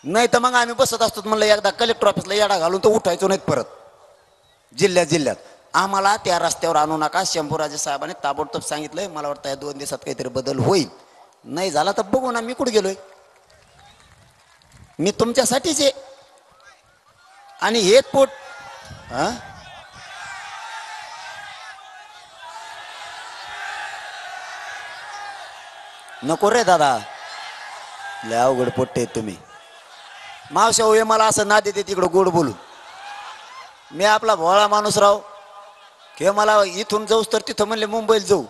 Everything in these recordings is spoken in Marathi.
नाही तर मग आम्ही बसत असतो म्हणलं एकदा कलेक्टर ऑफिसला येडा घालून तर उठायचो नाहीत परत जिल्ह्यात आम्हाला त्या रस्त्यावर आणू नका. शंभूराजे साहेबांनी ताबडतोब सांगितलंय. मला वाटतं या 2 दिवसात काहीतरी बदल होईल. नाही झाला तर बघू ना. मी कुठे गेलोय? मी तुमच्यासाठीच आहे. आणि हेच पोट नको रे दादा, लय अवघड पोट्टे तुम्ही. मावशा होय मला असं ना देते तिकडं गोड बोलू. मी आपला भोळा माणूस राव. हे मला इथून जाऊस तर तिथं म्हणले मुंबईला जाऊ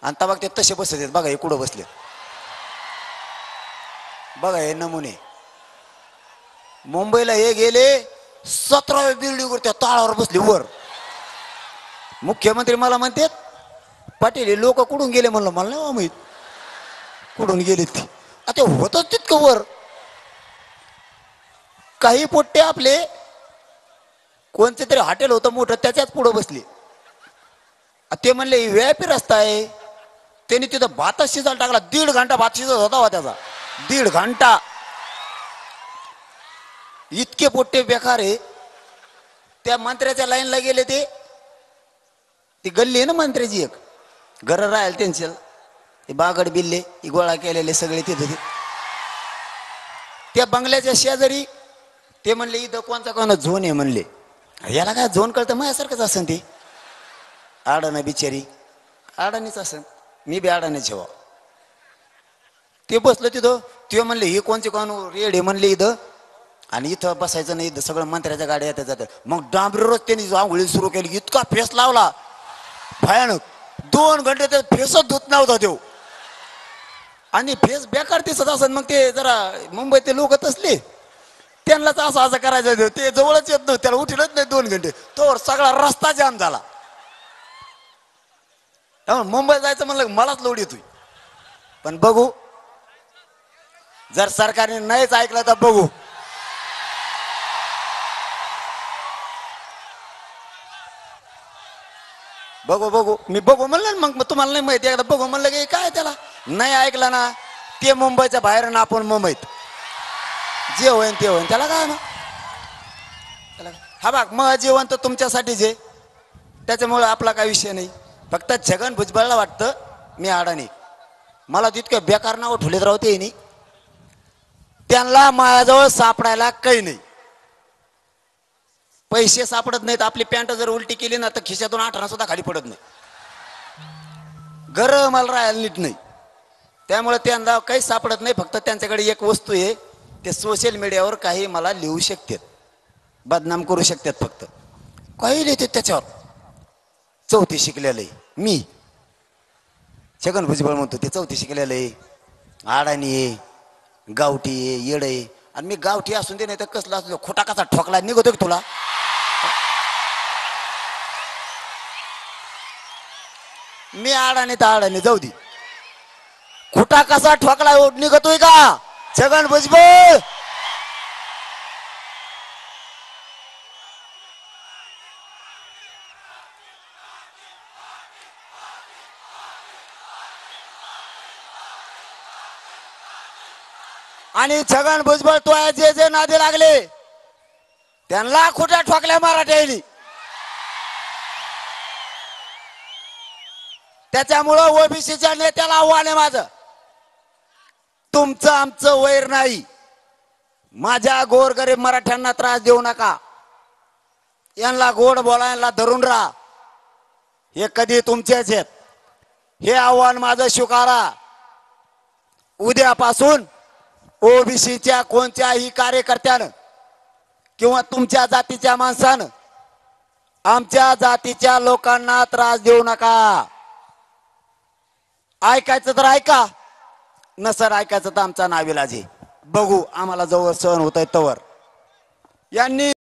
आणि तबाक ते तसे बसत आहेत. बघा हे कुठं बसले, बघा हे नमुने. मुंबईला हे गेले 17व्या बिल्डिंगवर त्या ताळावर बसले वर. मुख्यमंत्री मला म्हणतात पाटील हे लोक कुठून गेले. म्हणलं मला नाही माहित कुठून गेले ते. आता होतच तितकं वर. काही पोट्टे आपले कोणते तरी हॉटेल होतं मोठं त्याच्याच पुढे बसले. ते म्हणले व्हीआयपी रस्ता आहे. त्यांनी तिथं भातच शिजायला टाकला. 1.5 घंटा भात शिजत होता त्याचा. 1.5 घंटा. इतके पोट्टे बेकार आहे. त्या मंत्र्याच्या लाईनला गेले. ती गल्ली आहे ना मंत्र्याची एक, घर राहील त्यांच्या. ते बागड बिल्ले गोळा केलेले सगळे तिथे. त्या बंगल्याच्या शेजारी ते म्हणले इथं कोणता झोन आहे म्हणले. याला काय झोन कळतं? माझ्यासारखंच असन ते. आडाना बिचारी आडानीच असन. मी बी आडाने जेव्हा ते बसलं तिथं. ते म्हणले हे कोणचे कोण रेड आहे म्हणले इथं. आणि इथं बसायचं नाही. इथं सगळं मंत्र्याच्या गाड्या येतात जातात. मग डांबरीवरच त्यांनी आंघोळी सुरू केली. इतका फेस लावला भयानक. 2 घंटे ते फेसच धुत नव्हता तो. आणि फेस बेकार दिसत असन. मग ते जरा मुंबईतले लोक तसले त्यांनाच असं करायचं. ते जवळच येत नव्हतं. त्याला उठलंच नाही 2 घंटे. तो सगळा रस्ता जाम झाला. मुंबई जायचं म्हणलं मलाच लोड येतोय. पण बघू जर सरकारने नाहीच ऐकलं तर बघू. बघू मी बघू म्हणलं. मग तुम्हाला नाही माहिती एकदा बघू म्हणलं की काय त्याला नाही ऐकलं ना. ते मुंबईच्या बाहेर ना आपण मुंबईत जे होईन ते होईन. त्याला काय ना त्याला हा बघ मग जेवण तर तुमच्यासाठीच आहे. त्याच्यामुळे आपला काय विषय नाही. फक्त छगन भुजबळला वाटतं मी अडाणी. मला तितकं बेकार नाव ठेवलेत राहते नाही. त्यांना माझ्याजवळ सापडायला काही नाही. पैसे सापडत नाहीत. आपली पॅन्ट जर उलटी केली ना तर खिशातून 8 आणा सुद्धा खाली पडत नाही. घर मला राहायला नीट नाही. त्यामुळे त्यांना काही सापडत नाही. फक्त त्यांच्याकडे एक वस्तू आहे. ते सोशल मीडियावर काही मला लिहू शकतात, बदनाम करू शकतात. फक्त काही लिहितात त्याच्यावर. 4थी शिकलेलं आहे मी. छगन भुजबळ म्हणतो ते 4थी शिकलेलं आहे, अडाणी आहे, गावठी आहे, येड आहे. आणि मी गावठी असून दे नाही तर कसला असलो खोटा कसा ठोकला निघतो की तुला. मी अडाणी तर अडाणी जाऊ दे. खोटा कसा ठोकला निघतोय का छगन भुजबळ. आणि छगन भुजबळ तो जे नादी लागले त्यांना खोट्या ठोकल्या मराठ्यांनी. त्याच्यामुळं ओबीसीच्या नेत्याला आव्हान आहे माझं. तुमचं आमचं वैर नाही. माझ्या गोरगरीब मराठ्यांना त्रास देऊ नका. यांना गोड बोलायला धरून राहा. हे कधी तुमचेच आहेत. हे आव्हान माझं स्वीकारा. उद्यापासून ओबीसीच्या कोणत्याही कार्यकर्त्यानं किंवा तुमच्या जातीच्या माणसानं आमच्या जातीच्या लोकांना त्रास देऊ नका. ऐकायचं तर ऐका, नसर ऐकायचं तर आमचा नाविलाज आहे. बघू आम्हाला जवळ सहन होत आहे तवर. यांनी